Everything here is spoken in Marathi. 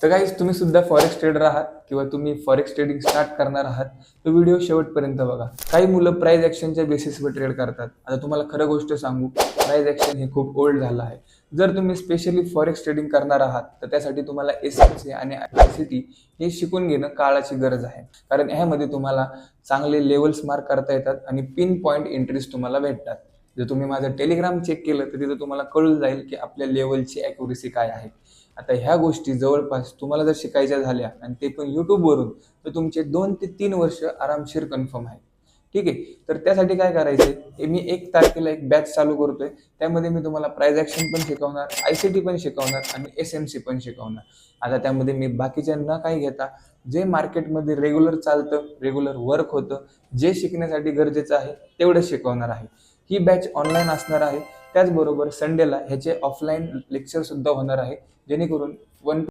तर गाईज तुम्ही सुद्धा फॉरेक्स ट्रेडर आहात किंवा तुम्ही फॉरेक्स ट्रेडिंग स्टार्ट करणार आहात तो व्हिडिओ शेवटपर्यंत बघा. काही मुलं प्राइस ॲक्शनच्या बेसिसवर ट्रेड करतात. आता तुम्हाला खरं गोष्ट सांगू, प्राइस ॲक्शन हे खूप ओल्ड झालं आहे. जर तुम्ही स्पेशली फॉरेक्स ट्रेडिंग करणार आहात तर त्यासाठी तुम्हाला एसएमसी आणि आयसीटी हे शिकून घेणं काळाची गरज आहे. कारण ह्यामध्ये तुम्हाला चांगले लेवल्स मार्क करता येतात आणि पिन पॉईंट एंट्रीज तुम्हाला भेटतात. जर तुम्ही माझं टेलिग्राम चेक केलं तर तिथं तुम्हाला कळून जाईल की आपल्या लेवलची ॲक्युरेसी काय आहे. आता ह्या गोष्टी जवळपास तुम्हाला जर शिकायच्या झाल्या आणि ते पण यूट्यूबवरून, तर तुमचे 2 ते 3 वर्ष आरामशीर कन्फर्म आहे. ठीक आहे. तर त्यासाठी काय करायचंय, मी 1 तारखेला एक बॅच चालू करतोय. त्यामध्ये मी तुम्हाला प्राइस ॲक्शन पण शिकवणार, आयसीटी पण शिकवणार आणि एसएमसी पण शिकवणार. आता त्यामध्ये मी बाकीच्या न काही घेता जे मार्केटमध्ये रेग्युलर चालतं, रेग्युलर वर्क होतं, जे शिकण्यासाठी गरजेचं आहे तेवढं शिकवणार आहे. ही बॅच ऑनलाईन असणार आहे. त्याचबरोबर संडेला ह्याचे ऑफलाईन लेक्चर सुद्धा होणार आहे, जेणेकरून